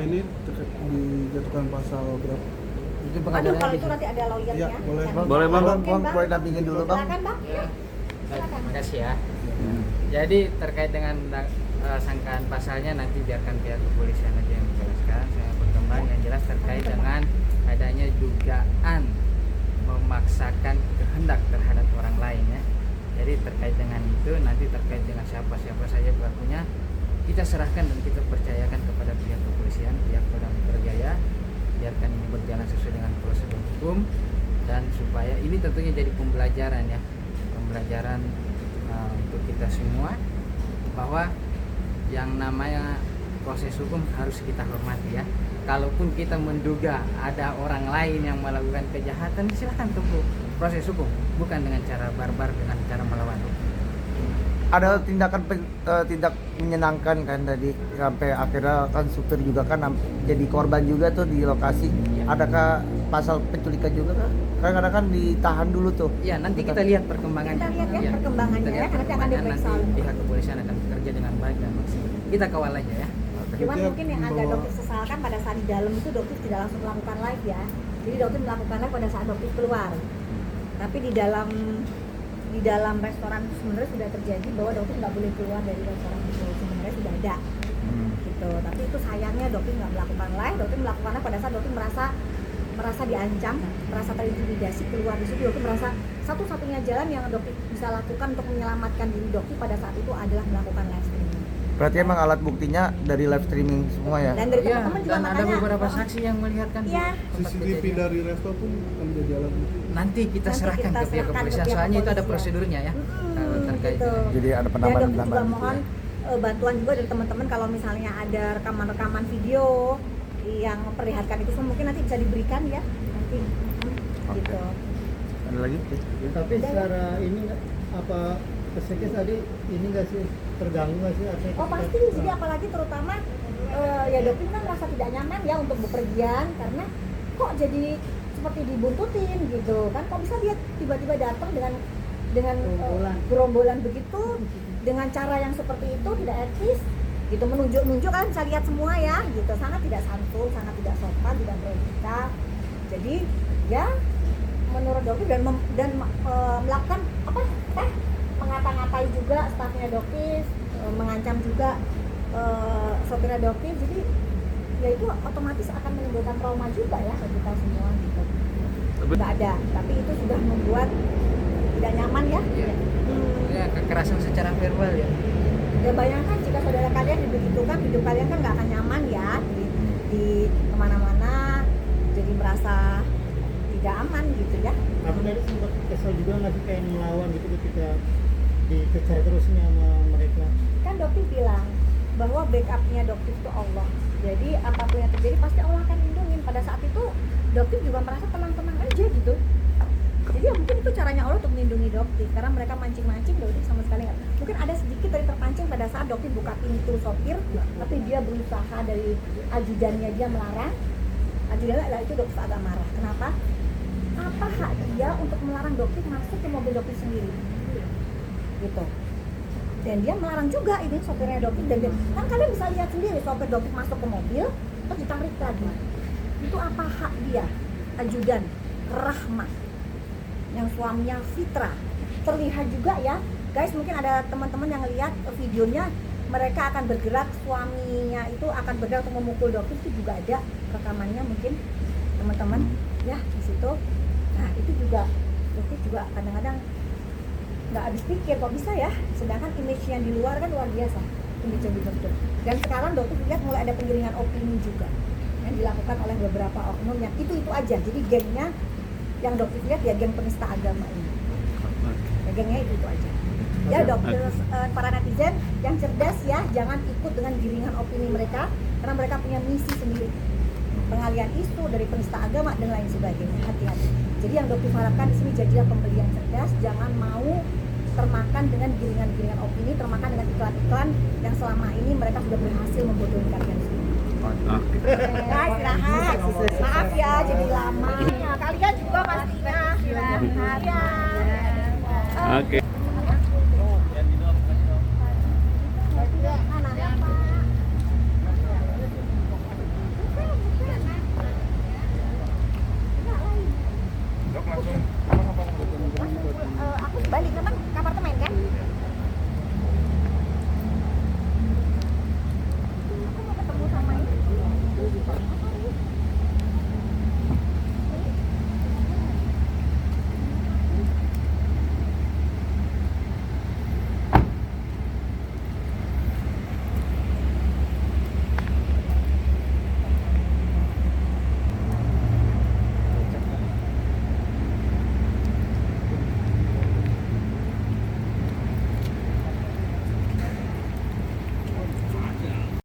ini dijatuhkan pasal berapa? Itu Aduh, pengadilan kalau di itu nanti ada lawyernya. Iya, boleh, Bang. Boleh Bang, Oke, Bang. boleh dampingin dulu Bang. Silakan, Bang. Ya. Silakan. Terima kasih ya. Jadi terkait dengan sangkaan pasalnya nanti biarkan pihak kepolisian aja yang menjelaskan. Saya berkembang yang jelas terkait dengan adanya dugaan memaksakan kehendak terhadap orang lain ya. Jadi terkait dengan itu nanti terkait dengan siapa saja pelakunya kita serahkan dan kita percayakan kepada pihak kepolisian, pihak Polda Metro Jaya, biarkan ini berjalan sesuai dengan prosedur hukum dan supaya ini tentunya jadi pembelajaran ya, pembelajaran untuk kita semua bahwa yang namanya proses hukum harus kita hormati ya. Kalaupun kita menduga ada orang lain yang melakukan kejahatan, silahkan tempuh proses hukum, bukan dengan cara barbar, dengan cara melawan hukum. Ada tindakan tindak menyenangkan kan tadi sampai akhirnya kan supir juga kan jadi korban juga tuh di lokasi. Adakah pasal penculikan juga kan? Kadang-kadang kan ditahan dulu tuh. Ya nanti kita lihat perkembangannya. Kita lihat ya perkembangannya kita lihat ya, nanti akan diperiksa. nanti pihak kepolisian akan bekerja dengan baik dan maksimal. Kita kawal aja ya. Cuman mungkin yang agak dokter sesalkan pada saat di dalam itu dokter tidak langsung melakukan live ya. Jadi dokter melakukan live pada saat dokter keluar. Tapi di dalam restoran itu sebenarnya sudah terjadi bahwa dokter nggak boleh keluar dari restoran itu, sebenarnya sudah ada. Gitu. Tapi itu sayangnya dokter nggak melakukan live. Dokter melakukan live pada saat dokter merasa diancam, merasa terintimidasi keluar di situ. Dokter merasa satu-satunya jalan yang dokter bisa lakukan untuk menyelamatkan diri dokter pada saat itu adalah melakukan live streaming. Berarti emang alat buktinya dari live streaming semua ya? Dan dari Ya, teman-teman juga dan ada makanya beberapa saksi yang melihatkan Iya. tempat CCTV kejadian. dari resto pun akan menjadi alat bukti. Nanti kita Nanti serahkan kita ke pihak serahkan ke kepolisian, pihak soalnya itu ada kepolisian. prosedurnya ya. Kalau terkait gitu. dengan- Jadi ada Dan penambahan dokter juga mohon ya? bantuan juga dari teman-teman kalau misalnya ada rekaman-rekaman video yang memperlihatkan itu semua mungkin nanti bisa diberikan ya nanti. Gitu. Ada lagi? Tapi secara ini nggak, apa psikis tadi ini nggak sih terganggu nggak sih? Oh pasti, jadi apalagi terutama ya dokter kan merasa tidak nyaman ya untuk bepergian karena kok jadi seperti dibuntutin gitu kan, kok bisa dia tiba-tiba datang dengan gerombolan begitu dengan cara yang seperti itu tidak etis gitu, menunjuk-nunjuk kan bisa lihat semua ya gitu, sangat tidak santun, sangat tidak sopan, tidak beretika. Jadi ya menurut dokter dan melakukan apa mengata-ngatai juga stafnya dokter, mengancam juga sopirnya dokter, jadi ya itu otomatis akan menimbulkan trauma juga ya bagi kita semua gitu. Nggak ada, tapi itu sudah membuat tidak nyaman ya. Ya. Ya, kekerasan secara verbal ya. Ya bayangkan jika saudara kalian dibegitukan, hidup kalian kan nggak akan nyaman ya di kemana-mana, jadi merasa tidak aman gitu ya. Aku tadi sempat kesel juga nggak sih kayak melawan gitu ketika dikejar terusnya sama mereka. Kan dokter bilang bahwa backupnya dokter itu Allah, jadi apapun yang terjadi pasti Allah akan lindungin. Pada saat itu dokter juga merasa tenang-tenang aja gitu, jadi ya mungkin itu caranya Allah untuk melindungi dokter karena mereka mancing-mancing, dokter sama sekali nggak. Mungkin ada sedikit dari terpancing pada saat dokter buka pintu sopir, tapi dia berusaha dari ajudannya dia melarang. Ajudannya lah itu dokter agak marah. Kenapa? Apa hak dia untuk melarang dokter masuk ke mobil dokter sendiri? Gitu. Dan dia melarang juga ini sopirnya dokter, dan kan kalian bisa lihat sendiri sopir dokter masuk ke mobil terus ditarik lagi. Itu apa hak dia? Ajudan Rahmat yang suaminya Fitra, terlihat juga ya guys, mungkin ada teman-teman yang lihat videonya, mereka akan bergerak, suaminya itu akan bergerak untuk memukul dokter, itu juga ada rekamannya mungkin teman-teman ya di situ. Nah itu juga dokter juga kadang-kadang nggak habis pikir kok bisa ya, sedangkan image yang di luar kan luar biasa image yang dibentuk. Dan sekarang dokter lihat mulai ada penggiringan opini juga yang dilakukan oleh beberapa oknum yang itu aja. Jadi gengnya yang dokter lihat ya geng penista agama ini ya, gengnya itu aja ya dokter. Para netizen yang cerdas ya, jangan ikut dengan giringan opini mereka karena mereka punya misi sendiri, pengalian isu dari penista agama dan lain sebagainya. Hati-hati. Jadi yang dokter harapkan di sini jadilah pembeli yang cerdas, jangan mau termakan dengan giringan-giringan opini, termakan dengan iklan-iklan yang selama ini mereka sudah berhasil membodohi kalian semua. Istirahat. Maaf ya jadi lama.